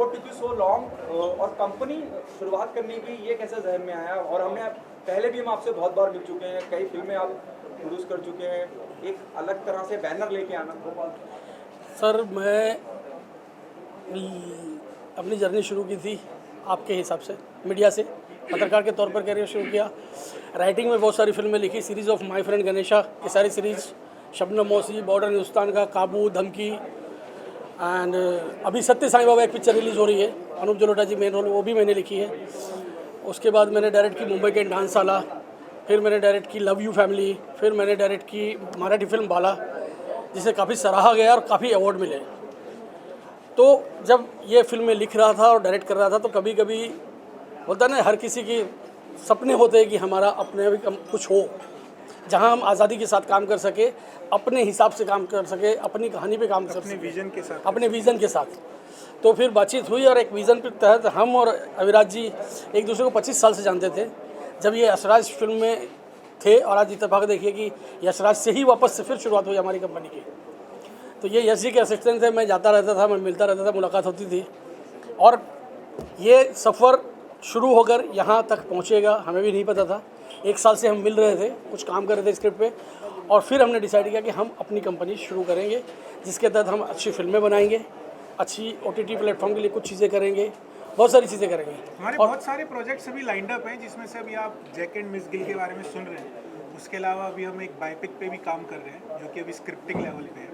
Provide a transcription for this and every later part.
What took you so long, और company शुरुआत करने की ये कैसे जहन में आया? और हमने पहले भी हम आपसे बहुत बार मिल चुके हैं, कई फिल्में आप प्रोड्यूस कर चुके हैं, एक अलग तरह से बैनर लेके आना। सर मैं अपनी जर्नी शुरू की थी आपके हिसाब से मीडिया से, पत्रकार के तौर पर करियर शुरू किया। राइटिंग में बहुत सारी फिल्में लिखी, series of my friend Ganesha की सारी सीरीज़, शबनम मौसी, बॉर्डर हिंदुस्तान का, काबू, धमकी, एंड अभी सत्य साईं बाबा एक पिक्चर रिलीज़ हो रही है, अनूप जलोटा जी मेन रोल, वो भी मैंने लिखी है। उसके बाद मैंने डायरेक्ट की मुंबई के डांसशाला, फिर मैंने डायरेक्ट की लव यू फैमिली, फिर मैंने डायरेक्ट की मराठी फिल्म बाला, जिसे काफ़ी सराहा गया और काफ़ी अवार्ड मिले। तो जब ये फिल्में लिख रहा था और डायरेक्ट कर रहा था तो कभी कभी होता ना, हर किसी के सपने होते हैं कि हमारा अपने भी कुछ हो, जहां हम आज़ादी के साथ काम कर सके, अपने हिसाब से काम कर सके, अपनी कहानी पे काम कर सके, अपने विज़न के साथ। तो फिर बातचीत हुई और एक विज़न के तहत हम और अविराज जी एक दूसरे को 25 साल से जानते थे। जब ये यशराज फिल्म में थे और आज इत्तेफाक देखिए कि यशराज से ही वापस से फिर शुरुआत हुई हमारी कंपनी की। तो ये यश जी के असिस्टेंट थे, मैं जाता रहता था, मैं मिलता रहता था, मुलाकात होती थी। और ये सफ़र शुरू होकर यहाँ तक पहुँचेगा हमें भी नहीं पता था। 1 साल से हम मिल रहे थे, कुछ काम कर रहे थे स्क्रिप्ट पे, और फिर हमने डिसाइड किया कि हम अपनी कंपनी शुरू करेंगे, जिसके तहत हम अच्छी फिल्में बनाएंगे, अच्छी OTT प्लेटफॉर्म के लिए कुछ चीज़ें करेंगे, बहुत सारी चीज़ें करेंगे। हमारे बहुत सारे प्रोजेक्ट्स अभी लाइंड अप हैं, जिसमें से अभी आप जैक एंड मिस गिल के बारे में सुन रहे हैं। उसके अलावा अभी हम एक बायोपिक पे भी काम कर रहे हैं, जो कि अभी स्क्रिप्टिंग लेवल पे है।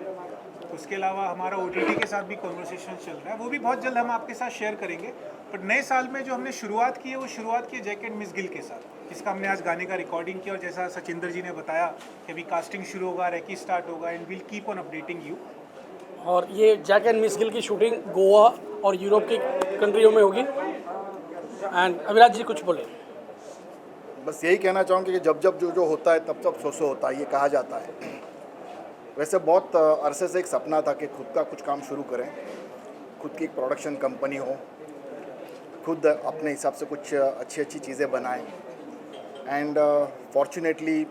उसके अलावा हमारा OTT के साथ भी कॉन्वर्सेशन चल रहा है, वो भी बहुत जल्द हम आपके साथ शेयर करेंगे। पर नए साल में जो हमने शुरुआत की है, वो शुरुआत की है जैक एंड मिस गिल के साथ, जिसका हमने आज गाने का रिकॉर्डिंग किया। और जैसा सचिंदर जी ने बताया कि अभी कास्टिंग शुरू होगा, रेकी स्टार्ट होगा, and will keep on updating you. और ये जैक एंड मिस गिल की शूटिंग गोवा और यूरोप की कंट्रियों में होगी। एंड अविराज जी कुछ बोले। बस यही कहना चाहूँगी कि जब जब जो होता है तब तब सो होता है, ये कहा जाता है। वैसे बहुत अरसे से एक सपना था कि खुद का कुछ काम शुरू करें, खुद की एक प्रोडक्शन कंपनी हो, खुद अपने हिसाब से कुछ अच्छी अच्छी चीज़ें बनाएं। एंड फॉर्चुनेटली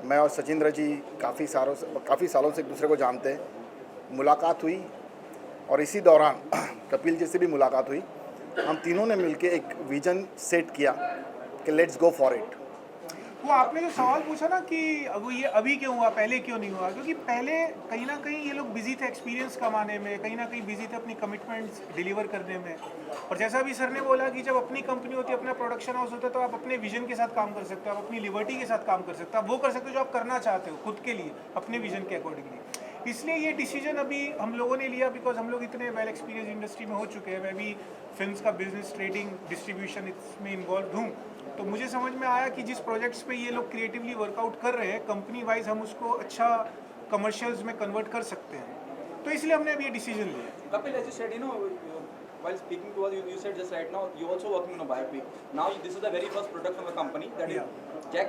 मैं और सचिंद्र जी काफ़ी सालों से एक दूसरे को जानते हैं, मुलाकात हुई, और इसी दौरान कपिल जी से भी मुलाकात हुई। हम तीनों ने मिलके एक विजन सेट किया कि लेट्स गो फॉर इट। वो आपने जो सवाल पूछा ना कि अब ये अभी क्यों हुआ, पहले क्यों नहीं हुआ, क्योंकि पहले कहीं ना कहीं ये लोग बिजी थे एक्सपीरियंस कमाने में, कहीं ना कहीं बिजी थे अपनी कमिटमेंट्स डिलीवर करने में। और जैसा भी सर ने बोला कि जब अपनी कंपनी होती है, अपना प्रोडक्शन हाउस होता है, तो आप अपने विजन के साथ काम कर सकते हो, आप अपनी लिबर्टी के साथ काम कर सकते हो, आप वो कर सकते हो जो आप करना चाहते हो खुद के लिए, अपने विजन के अकॉर्डिंगली। इसलिए ये डिसीजन अभी हम लोगों ने लिया, बिकॉज हम लोग इतने वेल एक्सपीरियंस इंडस्ट्री में हो चुके हैं। मैं भी फिल्म्स का बिजनेस, ट्रेडिंग, डिस्ट्रीब्यूशन इसमें इन्वॉल्व हूँ। तो मुझे समझ में आया कि जिस प्रोजेक्ट्स पे ये लोग क्रिएटिवली वर्कआउट कर रहे हैं, कंपनी वाइज हम उसको अच्छा कमर्शियल्स में कन्वर्ट कर सकते हैं। तो इसलिए हमने अभी ये डिसीजन लिया। Kapil, as you said, while speaking to us, you said just right now, you also working on a biopic. Now, this is the very first product from the company, that is Jack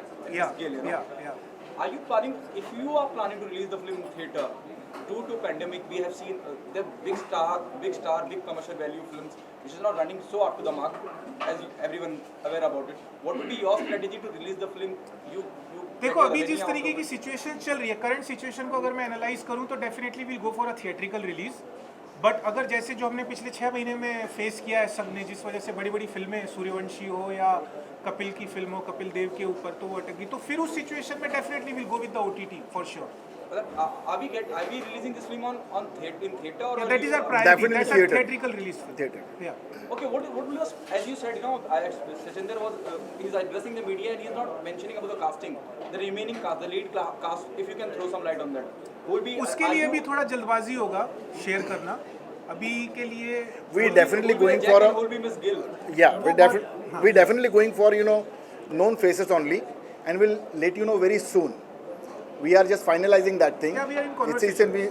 Gill. Are you planning, if you are planning to release the film in theater, due to pandemic, we have seen the big commercial value films, which is not running so up to the mark, as everyone aware about it. What would be your strategy to release the film? देखो, अभी जिस तरीके की situation चल रही है, current situation को अगर मैं एनालाइज करूं तो definitely will go for a theatrical release. But अगर जैसे जो हमने पिछले 6 महीने में फेस किया है सबने, जिस वजह से बड़ी बड़ी फिल्में, सूर्यवंशी हो या कपिल की फिल्म हो, कपिल देव के ऊपर, तो वो अटक गई, तो फिर उस सिचुएशन में definitely will go with the OTT for sure. Are we releasing this film in theater, or that is our priority? That's a theatrical release film. Theater. Yeah. Okay, what will you, as you said, Sachinder was he's addressing the media and he's not mentioning about the casting, the remaining cast, the lead cast. If you can throw some light on that, will be उसके लिए भी थोड़ा जल्दबाजी होगा share करना अभी के लिए। We definitely going for a, will be Miss Gill. yeah, we definitely going for known faces only, and we'll let you know very soon. We are just finalizing that thing. Yeah, we are in conversation. we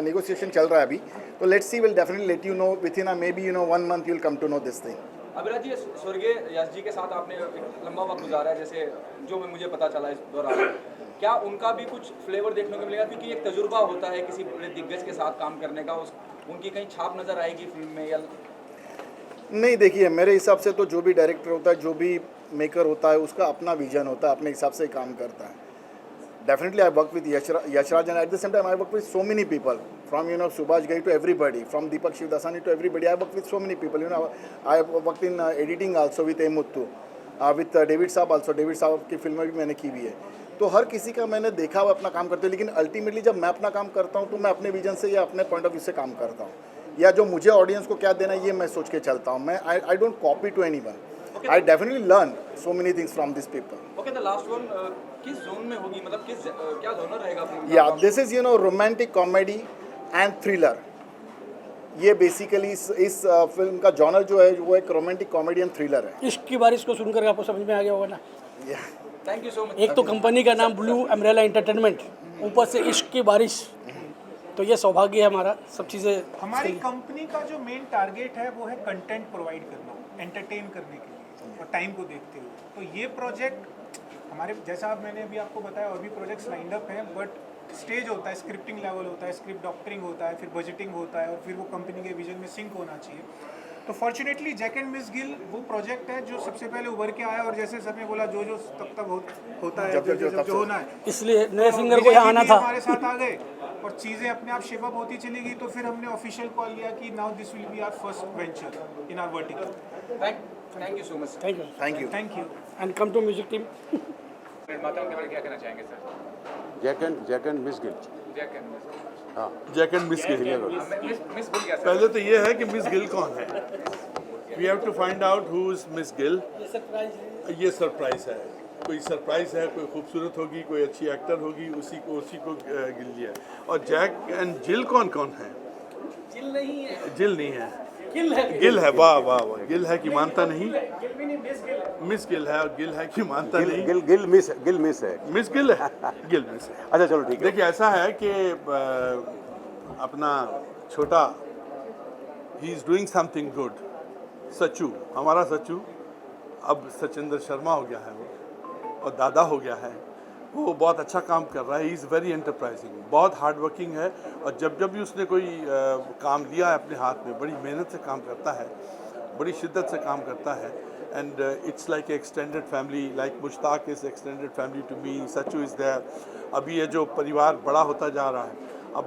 negotiation चल रहा है अभी, तो let's see, we'll definitely let you know within maybe 1 month you'll come to know this thing. Abhiraj जी, स्वर्गीय यश जी के साथ आपने एक लंबा वक्त गुजारा है, जैसे जो मुझे पता चला इस दौरान, क्या उनका भी कुछ फ्लेवर देखने को मिलेगा? क्योंकि एक तजुर्बा होता है किसी बड़े दिग्गज के साथ काम करने का, उनकी कहीं छाप नजर आएगी फिल्म में या नहीं? देखिए, मेरे हिसाब से तो जो भी डायरेक्टर होता है, जो भी मेकर होता है, उसका अपना विजन होता है, अपने हिसाब से काम करता है। Definitely I work with Yashraj, and at the same time I work with so many people. From Subhash Ghai to everybody, from Deepak Shivdasani to everybody. I worked with so many people. I worked in editing also with Muthu, with David Saab also. David Saab की फिल्में भी मैंने की हुई है. तो हर किसी का मैंने देखा हुआ अपना काम करते, लेकिन अल्टीमेटली जब मैं अपना काम करता हूँ तो मैं अपने विजन से या अपने पॉइंट ऑफ व्यू से काम करता हूँ, या जो मुझे ऑडियंस को क्या देना है ये मैं सोच के चलता हूँ. मैं I don't copy to anyone. I definitely learn so many things from this people. Okay, the last one, किस जोन में होगी, मतलब किस क्या जोनर रहेगा फिल्म का? या this is romantic comedy and thriller. ये बेसिकली इस फिल्म का जॉनर जो है वो एक रोमांटिक कॉमेडी एंड थ्रिलर है. इश्क की बारिश को सुनकर आपको समझ में आ गया होगा ना. Thank you so much. एक तो कंपनी का नाम ब्लू अम्ब्रेला एंटरटेनमेंट, ऊपर से इश्क की बारिश, तो ये सौभाग्य है हमारा. सब चीज़ें हमारी कंपनी का जो मेन टारगेट है वो है कंटेंट प्रोवाइड करना, एंटरटेन करने के लिए और टाइम को देखते हुए. तो ये प्रोजेक्ट हमारे जैसा मैंने अभी आपको बताया और भी प्रोजेक्ट्स लाइंड अप हैं, बट स्टेज होता है, स्क्रिप्टिंग लेवल होता है, स्क्रिप्ट डॉक्टरिंग होता है, फिर बजटिंग होता है और फिर वो कंपनी के विजन में सिंक होना चाहिए. तो fortunately Jack and Miss Gill वो प्रोजेक्ट है जो सबसे पहले उभर के आया, और जैसे सर ने बोला जो तब होता है, जो होना है, इसलिए नए सिंगर को यहाँ आना था. हमारे साथ आ गए और चीज़ें अपने आप शेप अप होती चली गई. तो फिर हमने ऑफिशियल कॉल लिया कि now this will be our first venture in our vertical. Thank you so much. Thank you. And come to music team. निर्माताओं के बारे में क्या कहना चाहेंगे sir? Jack and Miss Gill. Jack and Miss. हाँ, Jack and Miss Gill. Miss Gill क्या sir? पहले तो ये है कि मिस गिल कौन है. We have to find out who is Miss Gill. ये सरप्राइज है. कोई सरप्राइज है, कोई खूबसूरत होगी, कोई अच्छी एक्टर होगी, उसी को गिल लिया. और जैक एंड जिल कौन है? जिल नहीं है. गिल है. वाह वाह वाह. गिल है कि मानता नहीं. मिस गिल है और गिल है कि मानता नहीं. गिल मिस है. मिस गिल है. गिल मिस है. अच्छा चलो ठीक है. देखिए ऐसा है कि अपना छोटा ही is doing something good. Sachchu, हमारा सच्चू अब सचिंदर शर्मा हो गया है वो, और दादा हो गया है. वो बहुत अच्छा काम कर रहा है. ही इज़ वेरी एंटरप्राइजिंग, बहुत हार्ड वर्किंग है. और जब भी उसने कोई काम लिया है अपने हाथ में, बड़ी मेहनत से काम करता है, बड़ी शिद्दत से काम करता है. And it's like extended family, like Mushtaq is extended family to me. Sachchu is there. अभी ये जो परिवार बड़ा होता जा रहा है, अब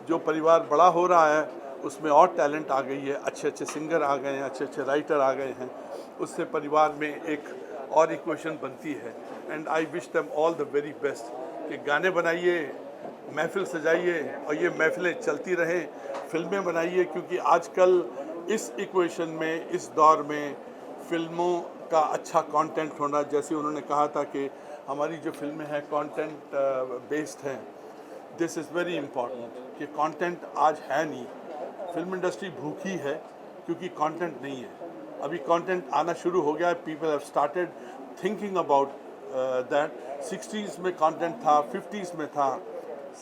जो परिवार बड़ा हो रहा है उसमें और टैलेंट आ गई है. अच्छे सिंगर आ गए हैं, अच्छे राइटर आ गए हैं. उससे परिवार में एक और इक्वेशन बनती है. And I wish them all the very best कि गाने बनाइए, महफिल सजाइए और ये महफिलें चलती रहें. फिल्में बनाइए, क्योंकि आजकल इस इक्वेशन में, इस दौर में फिल्मों का अच्छा कंटेंट होना, जैसे उन्होंने कहा था कि हमारी जो फिल्में हैं कंटेंट बेस्ड हैं. दिस इज़ वेरी इम्पॉर्टेंट कि कंटेंट आज है नहीं. फिल्म इंडस्ट्री भूखी है क्योंकि कंटेंट नहीं है. अभी कंटेंट आना शुरू हो गया है. People have started thinking about that. 60s में कंटेंट था, 50s में था,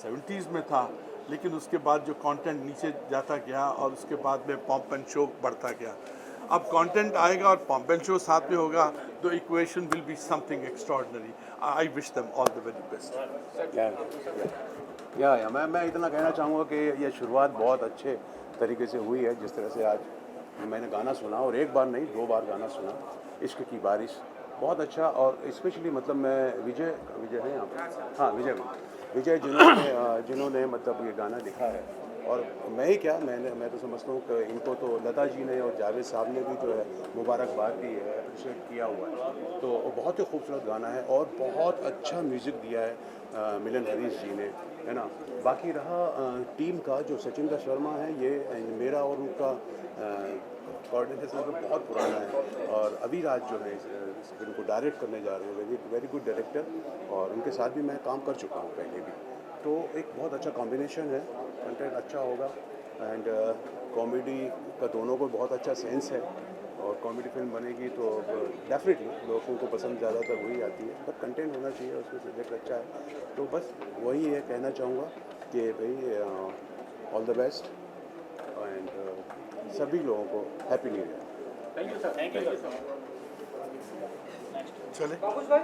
70s में था, लेकिन उसके बाद जो कंटेंट नीचे जाता गया और उसके बाद में पॉम्प एंड शो बढ़ता गया. अब कंटेंट आएगा और पॉम्प एंड शो साथ में होगा, तो equation will be something extraordinary. I wish them all the very best. या मैं इतना कहना चाहूँगा कि ये शुरुआत बहुत अच्छे तरीके से हुई है. जिस तरह से आज मैंने गाना सुना, और एक बार नहीं 2 बार गाना सुना, इश्क की बारिश, बहुत अच्छा. और स्पेशली मतलब मैं विजय हैं यहाँ पर. हाँ, विजय जिन्होंने मतलब ये गाना लिखा है. और मैं ही क्या, मैं तो समझता हूँ कि इनको तो लता जी ने और जावेद साहब ने भी जो है मुबारकबाद दी है, अप्रिशिएट किया हुआ है. तो बहुत ही खूबसूरत गाना है और बहुत अच्छा म्यूज़िक दिया है मिलन हरीश जी ने, है ना. बाकी रहा टीम का, जो सचिंदर शर्मा है, ये मेरा और उनका कोऑर्डिनेशन तो बहुत पुराना है. और अभी राज जो है इस फिल्म को डायरेक्ट करने जा रहे हैं, वेरी गुड डायरेक्टर, और उनके साथ भी मैं काम कर चुका हूँ पहले भी. तो एक बहुत अच्छा कॉम्बिनेशन है. कंटेंट अच्छा होगा एंड कॉमेडी का दोनों को बहुत अच्छा सेंस है. और कॉमेडी फिल्म बनेगी तो डेफिनेटली लोगों को पसंद ज़्यादातर वही आती है. बट कंटेंट होना चाहिए, उसमें सब्जेक्ट अच्छा है. तो बस वही है, कहना चाहूँगा कि भाई ऑल द बेस्ट एंड सभी लोगों को happy new year. Thank you sir. Thank you sir. चले. बाबूश भाई,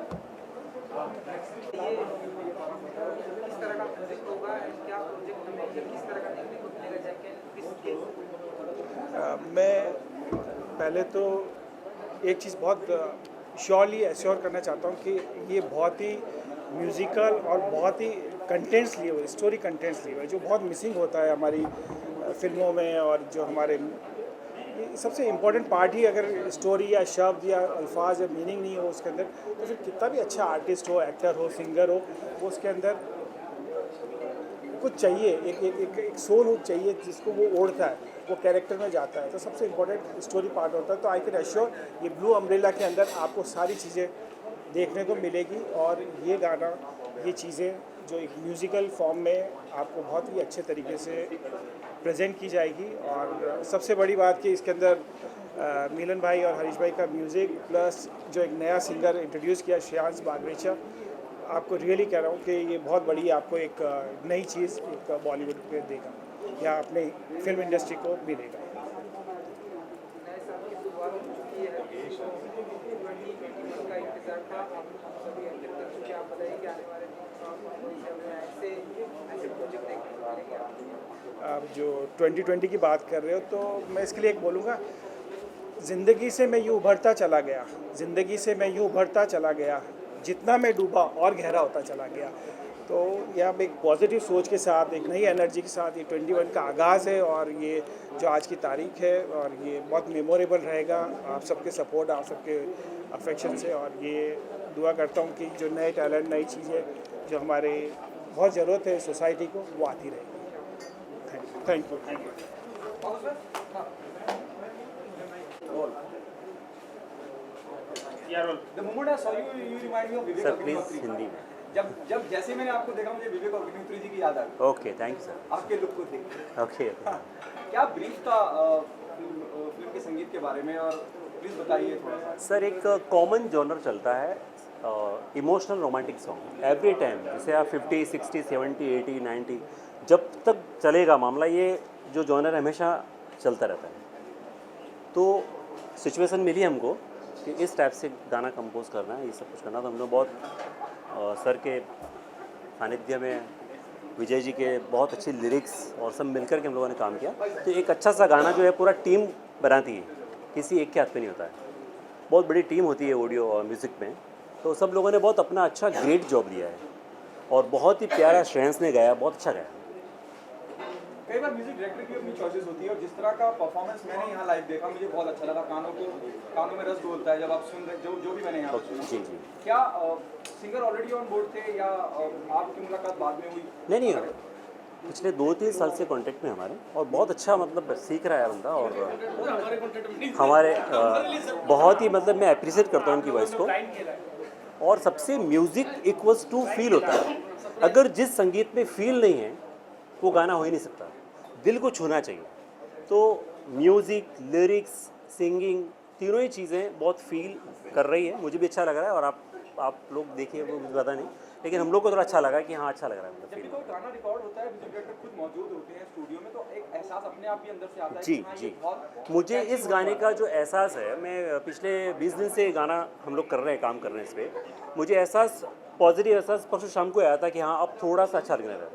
ये किस तरह का प्रोजेक्ट होगा, क्या प्रोजेक्ट में किस तरह का देखने को मिलेगा जैक एंड मिस? मैं पहले तो एक चीज़ बहुत श्योरली एश्योर करना चाहता हूँ कि ये बहुत ही म्यूज़िकल और बहुत ही कंटेंट्स लिए हुए, स्टोरी कंटेंट्स लिए हुए, जो बहुत मिसिंग होता है हमारी फिल्मों में। और जो हमारे ये सबसे इम्पोर्टेंट पार्ट ही अगर स्टोरी या शब्द या अल्फाज या मीनिंग नहीं हो उसके अंदर, तो फिर कितना भी अच्छा आर्टिस्ट हो, एक्टर हो, सिंगर हो, वो उसके अंदर कुछ चाहिए, एक सोल हुक चाहिए जिसको वो ओढ़ता है, वो कैरेक्टर में जाता है। तो सबसे इम्पोर्टेंट स्टोरी पार्ट होता है। तो आई कैन एश्योर ये ब्लू अम्ब्रेला के अंदर आपको सारी चीज़ें देखने को मिलेगी। और ये गाना, ये चीज़ें जो एक म्यूज़िकल फॉर्म में आपको बहुत ही अच्छे तरीके से प्रेजेंट की जाएगी। और सबसे बड़ी बात कि इसके अंदर मिलन भाई और हरीश भाई का म्यूज़िक प्लस जो एक नया सिंगर इंट्रोड्यूस किया श्रेयांश बागरेचा, आपको रियली कह रहा हूँ कि ये बहुत बड़ी आपको एक नई चीज़ एक बॉलीवुड पे देगा या अपने फिल्म इंडस्ट्री को मिलेगा। आप जो 2020 की बात कर रहे हो, तो मैं इसके लिए एक बोलूँगा, ज़िंदगी से मैं यूँ उभरता चला गया, ज़िंदगी से मैं यूँ उभरता चला गया, जितना मैं डूबा और गहरा होता चला गया। तो ये आप एक पॉजिटिव सोच के साथ, एक नई एनर्जी के साथ ये 21 का आगाज़ है। और ये जो आज की तारीख है, और ये बहुत मेमोरेबल रहेगा आप सबके सपोर्ट, आप सबके अफेक्शन से। और ये दुआ करता हूँ कि जो नए टैलेंट, नई चीज़ें जो हमारे बहुत ज़रूरत है सोसाइटी को, वो आती रहेगी। Thank you. The moment I saw you, you remind me of Vivek sir please Agnihotri. Hindi में। जब जैसे मैंने आपको देखा, मुझे विवेक अग्निहोत्री जी की याद आ गई, ओके, थैंक यू सर। आपके लुक को देख। ओके। क्या ब्रीफ था फिल्म के संगीत के बारे में, और प्लीज़ बताइए थोड़ा सा। सर एक कॉमन जॉनर चलता है emotional romantic song every time, जैसे आप 50, 60, 70, 80, 90 जब तक चलेगा मामला, ये जो जॉनर हमेशा चलता रहता है। तो सिचुएशन मिली हमको कि इस टाइप से गाना कंपोज करना है, ये सब कुछ करना। तो हम लोग बहुत सर के सानिध्य में, विजय जी के बहुत अच्छी लिरिक्स और सब मिलकर के हम लोगों ने काम किया। तो एक अच्छा सा गाना जो है पूरा टीम बनाती है, किसी एक के हाथ पे नहीं होता है, बहुत बड़ी टीम होती है ऑडियो और म्यूज़िक में। तो सब लोगों ने बहुत अपना अच्छा ग्रेट जॉब दिया है और बहुत ही प्यारा श्रेयांश ने गाया, बहुत अच्छा गाया। कई बार म्यूजिक डायरेक्टर की अपनी चॉइसेस होती है, और जिस तरह का परफॉर्मेंस मैंने यहाँ लाइव देखा, मुझे बहुत अच्छा लगा। कानों में रस डोलता है जब आप सुन रहे, जो भी मैंने यहाँ सुना। जी जी। क्या सिंगर ऑलरेडी ऑन बोर्ड थे, या आपकी मुलाकात बाद में हुई? नहीं, पिछले 2-3 साल से कांटेक्ट में हमारे, और बहुत अच्छा मतलब सीख रहा है बंदा। और हमारे बहुत ही मतलब मैं अप्रिशिएट करता हूँ उनकी वॉइस को। और सबसे म्यूज़िक इक्वल्स टू फील होता है। अगर जिस संगीत में फील नहीं है वो गाना हो ही नहीं सकता, दिल को छूना चाहिए। तो म्यूज़िक, लिरिक्स, सिंगिंग, तीनों ही चीज़ें बहुत फील कर रही है। मुझे भी अच्छा लग रहा है, और आप लोग देखिए, वो मुझे पता नहीं, लेकिन हम लोग को थोड़ा अच्छा लगा कि हाँ अच्छा लग रहा है मतलब जब भी फील। कोई गाना रिकॉर्ड होता है, म्यूजिक डायरेक्टर खुद मौजूद होते हैं स्टूडियो में, तो एक एहसास अपने आप ही अंदर से आता है जी कि हाँ, ये जी। बहुत मुझे catchy इस होता गाने है। का जो एहसास है, मैं पिछले 20 दिन से गाना हम लोग कर रहे हैं, काम कर रहे हैं इस पर। मुझे एहसास, पॉजिटिव एहसास परसों शाम को आया था कि हाँ अब थोड़ा सा अच्छा लगने लगा।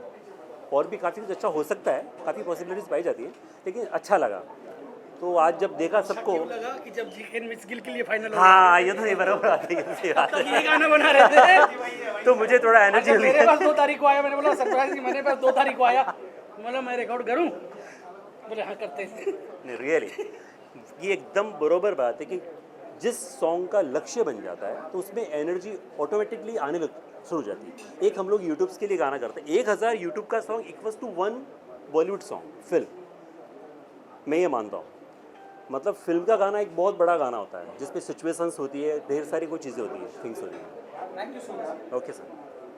और भी काफ़ी कुछ अच्छा हो सकता है, काफ़ी पॉसिबिलिटीज़ पाई जाती है, लेकिन अच्छा लगा। तो आज जब देखा सबको, लगा कि जब चिकन विथ गिल के लिए फाइनल हाँ ये तो नहीं बराबर आती है, ये गाना बना रहे थे। तो मुझे थोड़ा एनर्जी अच्छा, मेरे पास 2 तारीख को आया, मैंने बोला सरप्राइज, मेरे पास 2 तारीख को आया, बोला मैं रिकॉर्ड करूं, बोले हाँ करते हैं। नहीं रियली, ये एकदम बरोबर बात है कि जिस सॉन्ग का लक्ष्य बन जाता है तो उसमें एनर्जी ऑटोमेटिकली आने लग शुरू हो जाती है। एक हम लोग यूट्यूब के लिए गाना करते हैं, 1000 यूट्यूब का song equals to 1 Bollywood song film, मैं ये मानता हूँ। मतलब फिल्म का गाना एक बहुत बड़ा गाना होता है जिसमें सिचुएशंस होती है, ढेर सारी कोई चीज़ें होती हैं, थिंग्स होती हैं। Thank you so much. Okay sir,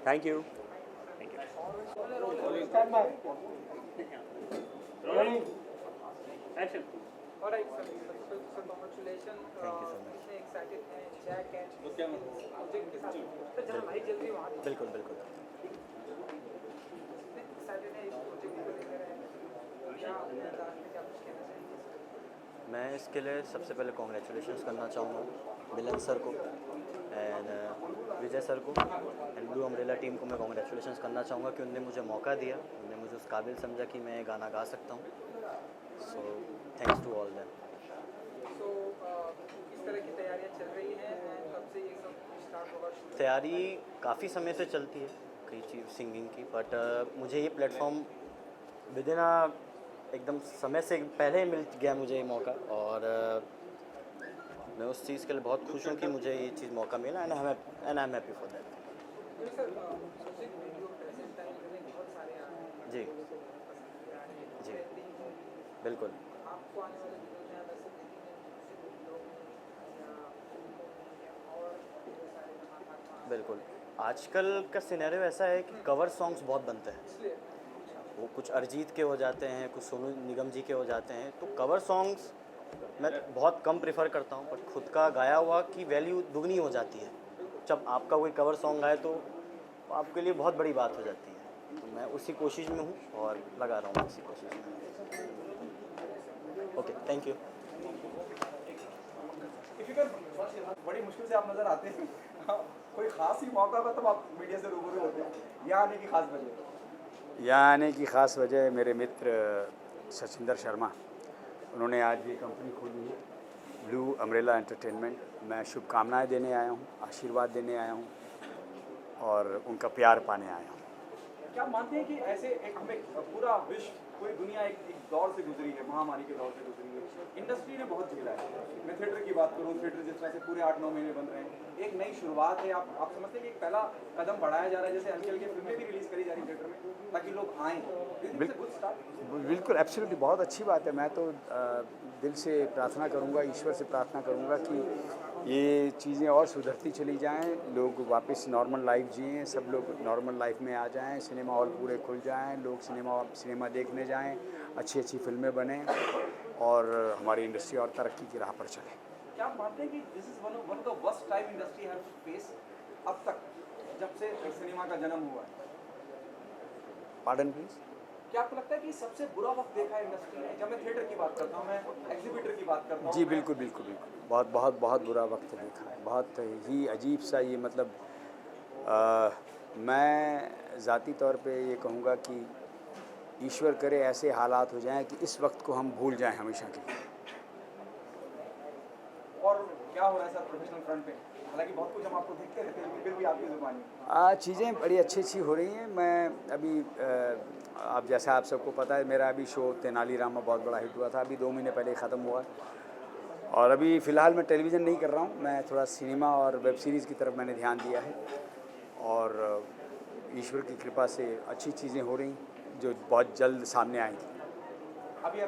thank you. बिल्कुल बिल्कुल। मैं इसके लिए सबसे पहले कॉन्ग्रेचुलेशंस करना चाहूँगा मिलन सर को एंड विजय सर को एंड ब्लू अम्ब्रेला टीम को मैं कॉन्ग्रेचुलेशंस करना चाहूँगा कि उनने मुझे मौका दिया, उनने मुझे उस काबिल समझा कि मैं गाना गा सकता हूँ। So thanks to all them. किस तरह की तैयारियां चल रही हैं, कब से ये सब स्टार्ट होगा? तैयारी काफ़ी समय से चलती है कई चीज़ सिंगिंग की, बट मुझे ये प्लेटफॉर्म विद इन एकदम समय से पहले मिल गया मुझे ये मौका, और मैं उस चीज़ के लिए बहुत खुश हूँ कि मुझे ये चीज़ मौका मिला, and I am happy for that. जी जी बिल्कुल। बिल्कुल, आजकल का सिनेरियो ऐसा है कि कवर सॉन्ग्स बहुत बनते हैं, वो कुछ अरिजीत के हो जाते हैं, कुछ सोनू निगम जी के हो जाते हैं, तो कवर सॉन्ग्स मैं बहुत कम प्रेफर करता हूँ, बट खुद का गाया हुआ की वैल्यू दुगनी हो जाती है। जब आपका कोई कवर सॉन्ग आए तो आपके लिए बहुत बड़ी बात हो जाती है, तो मैं उसी कोशिश में हूँ और लगा रहा हूँ उसी कोशिश में। Okay, thank you. बड़ी मुश्किल से आप नजर आते हैं। कोई खास ही मौका होगा तब आप मीडिया से रूबरू होते हैं। यहाँ आने की खास वजह? यहाँ आने की ख़ास वजह मेरे मित्र सचिंदर शर्मा, उन्होंने आज ये कंपनी खोली है ब्लू अम्ब्रेला एंटरटेनमेंट। मैं शुभकामनाएं देने आया हूँ, आशीर्वाद देने आया हूँ और उनका प्यार पाने आया हूँ। क्या मानते हैं कि ऐसे एक हमें पूरा विश्व, पूरी दुनिया एक दौर से गुजरी है, महामारी के दौर से गुजरी है, इंडस्ट्री ने बहुत झेला है। मैं थिएटर की बात करूँ, थिएटर जिस तरह से पूरे 8-9 महीने बन रहे हैं, एक नई शुरुआत है। आप समझते हैं कि एक पहला कदम बढ़ाया जा रहा है, जैसे हल्की हल्की फिल्में भी रिलीज़ करी जा रही है थिएटर में, ताकि लोग आएँ। बिल्कुल एब्सोल्युटली, बहुत अच्छी बात है। मैं तो दिल से प्रार्थना करूंगा, ईश्वर से प्रार्थना करूंगा कि ये चीज़ें और सुधरती चली जाएं, लोग वापस नॉर्मल लाइफ जिएं, सब लोग नॉर्मल लाइफ में आ जाएं, सिनेमा हॉल पूरे खुल जाएं, लोग सिनेमा देखने जाएं, अच्छी अच्छी फिल्में बनें और हमारी इंडस्ट्री और तरक्की की राह पर चले। क्या आप मानते हैं कि this is one of the worst time industry have face अब तक, जब से सिनेमा का जन्म हुआ है? Pardon please? क्या आपको लगता है कि सबसे बुरा वक्त देखा है इंडस्ट्री ने? जब मैं थिएटर की बात करता हूँ, मैं एग्जीबिटर की बात करता हूँ। जी बिल्कुल बिल्कुल बिल्कुल, बहुत बहुत बहुत बुरा वक्त देखा है, बहुत ही अजीब सा ये, मतलब मैं ज़ाती तौर पे ये कहूँगा कि ईश्वर करे ऐसे हालात हो जाएं कि इस वक्त को हम भूल जाएं हमेशा के लिए। और क्या हो रहा है सर प्रोफेशनल फ्रंट पे? हालांकि बहुत कुछ हम आपको देखते रहते हैं, फिर भी आपकी ज़ुबानी चीज़ें बड़ी अच्छी हो रही हैं। मैं अभी आप जैसा आप सबको पता है, मेरा अभी शो तेनालीरामा बहुत बड़ा हिट हुआ था, अभी 2 महीने पहले ख़त्म हुआ। और अभी फ़िलहाल मैं टेलीविज़न नहीं कर रहा हूँ, मैं थोड़ा सिनेमा और वेब सीरीज़ की तरफ मैंने ध्यान दिया है, और ईश्वर की कृपा से अच्छी चीज़ें हो रही जो बहुत जल्द सामने आएंगी। अभी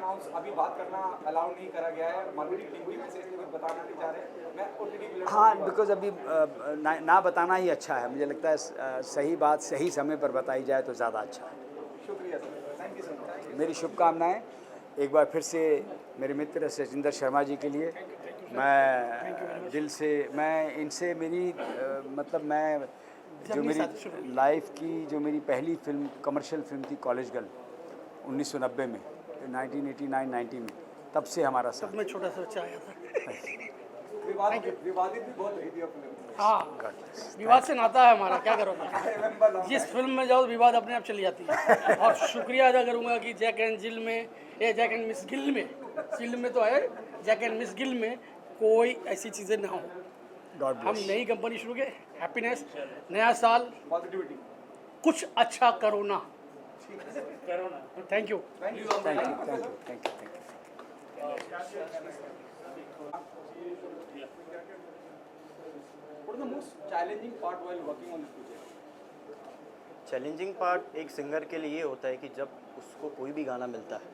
बात करना अलाउ नहीं करा गया है, मार्केटिंग टीम की वजह से कुछ बताना नहीं चाह रहे। मैं ओटीटी प्लेटफॉर्म, हाँ, बिकॉज अभी ना बताना ही अच्छा है, मुझे लगता है सही बात सही समय पर बताई जाए तो ज़्यादा अच्छा है। शुक्रिया सर, थैंक यू सर। मेरी शुभकामनाएं एक बार फिर से मेरे मित्र सचिंदर शर्मा जी के लिए। मैं दिल से, मैं इनसे मेरी मतलब मैं जो मेरी लाइफ की जो मेरी पहली फिल्म कमर्शियल फिल्म थी कॉलेज गर्ल 1990 में, 1989-90 में, तब से हमारा साथ। मैं छोटा सा बच्चा आया था। विवादित भी बहुत रही थी फिल्म। हाँ, विवाद से नाता है हमारा, क्या करोगे। जिस फिल्म में जाओ विवाद अपने आप चली जाती है। और शुक्रिया अदा करूँगा कि जैक एंड जिल में, या जैक एंड मिस गिल में, फिल्म में तो है, जैक एंड मिस गिल में कोई ऐसी चीज़ें ना हो। हम नई कंपनी शुरू के, हैप्पीनेस, नया साल, पॉजिटिविटी, कुछ अच्छा करो ना। Thank you. What is the most challenging part while working on this project? Challenging part एक सिंगर के लिए ये होता है कि जब उसको कोई भी गाना मिलता है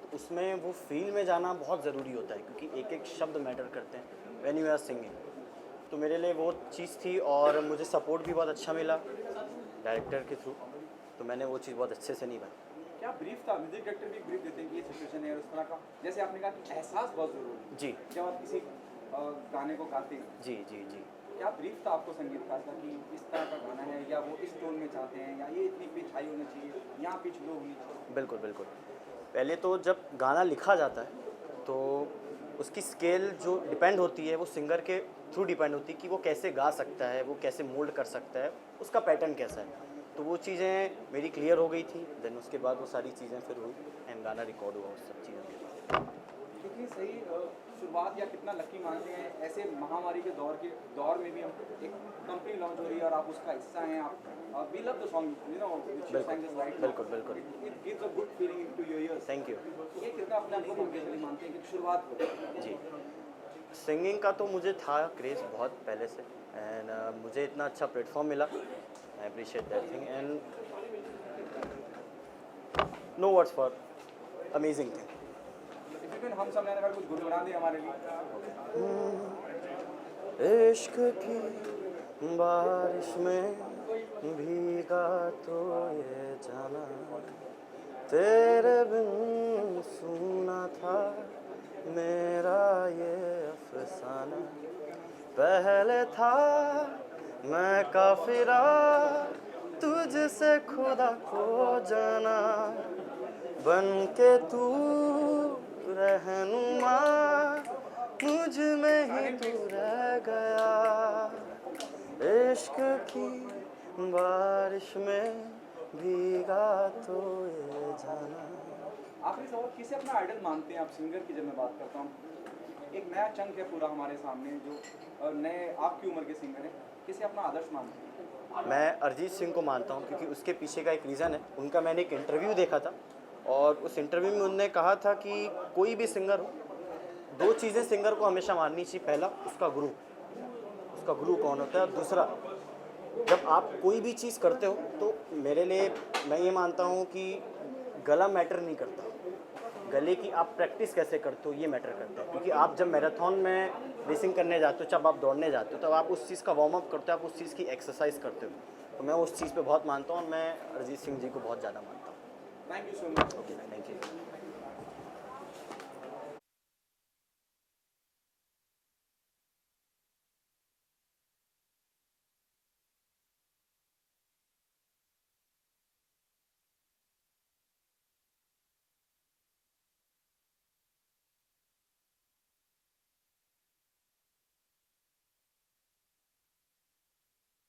तो उसमें वो फील में जाना बहुत ज़रूरी होता है, क्योंकि एक एक शब्द मैटर करते हैं व्हेन यू आर सिंगिंग। तो मेरे लिए वो चीज़ थी, और मुझे सपोर्ट भी बहुत अच्छा मिला डायरेक्टर के थ्रू, तो मैंने वो चीज़ बहुत अच्छे से निभाई। क्या ब्रीफ था? म्यूजिक डायरेक्टर भी ब्रीफ देते हैं कि ये सिचुएशन है और उस तरह का, जैसे आपने कहा कि एहसास बहुत ज़रूरी है जी जब आप किसी गाने को गाते हैं। जी जी जी क्या ब्रीफ था आपको संगीतकार का कि इस तरह का गाना है, या वो इस टोन में चाहते हैं, या ये इतनी पिच हाई होनी चाहिए, यहाँ पिच लो होनी चाहिए? बिल्कुल बिल्कुल। पहले तो जब गाना लिखा जाता है तो उसकी स्केल जो डिपेंड होती है वो सिंगर के थ्रू डिपेंड होती है कि वो कैसे गा सकता है, वो कैसे मोल्ड कर सकता है, उसका पैटर्न कैसा है। तो वो चीज़ें मेरी क्लियर हो गई थी, देन उसके बाद वो सारी चीज़ें फिर हुई एंड गाना रिकॉर्ड हुआ उस सब चीज़ों के बाद। कितनी सही शुरुआत या कितना लकी मानते हैं ऐसे महामारी के दौर में भी हम एक कंपनी लॉन्च हो रही है और आप उसका हिस्सा हैं, आप we love the song you know which you sang this right now. बिल्कुल बिल्कुल It gives a good feeling into your ears. Thank you. ये कितना अपने आप को भाग्यशाली मानते हैं कि शुरुआत को जी, सिंगिंग का तो मुझे था क्रेज़ बहुत पहले से, एंड मुझे इतना अच्छा प्लेटफॉर्म मिला, I appreciate that thing and no words for amazing thing. If you can हम सब ने कुछ गुनगुना दे हमारे लिए। इश्क की बारिश में भीगा तो ये जाना, तेरे बिन सुना था मेरा ये अफसाना, पहले था मैं काफिरा तुझसे खुदा को जाना, बन के तू रहनुमा मुझ में ही तू रह गया, इश्क की बारिश में भीगा तो ये जाना। आखिरी सवाल, किसे अपना आइडल मानते हैं आप सिंगर की? जब मैं बात करता हूँ, एक नया चंक है पूरा हमारे सामने जो नए आपकी उम्र के सिंगर हैं, किसे अपना आदर्श मानते हैं? मैं अरिजीत सिंह को मानता हूँ क्योंकि उसके पीछे का एक रीज़न है। उनका मैंने एक इंटरव्यू देखा था और उस इंटरव्यू में उन्होंने कहा था कि कोई भी सिंगर हो, दो चीज़ें सिंगर को हमेशा माननी चाहिए। पहला उसका गुरु कौन होता है, और दूसरा जब आप कोई भी चीज़ करते हो तो मेरे लिए मैं ये मानता हूँ कि गला मैटर नहीं करता, गले की आप प्रैक्टिस कैसे करते हो ये मैटर करता है। क्योंकि आप जब मैराथन में रेसिंग करने जाते हो, जब आप दौड़ने जाते हो, तब आप उस चीज़ का वार्म अप करते हो, आप उस चीज़ की एक्सरसाइज करते हो। तो मैं उस चीज़ पे बहुत मानता हूँ और मैं अरिजीत सिंह जी को बहुत ज़्यादा मानता हूँ। Thank you so much. Okay, thank you.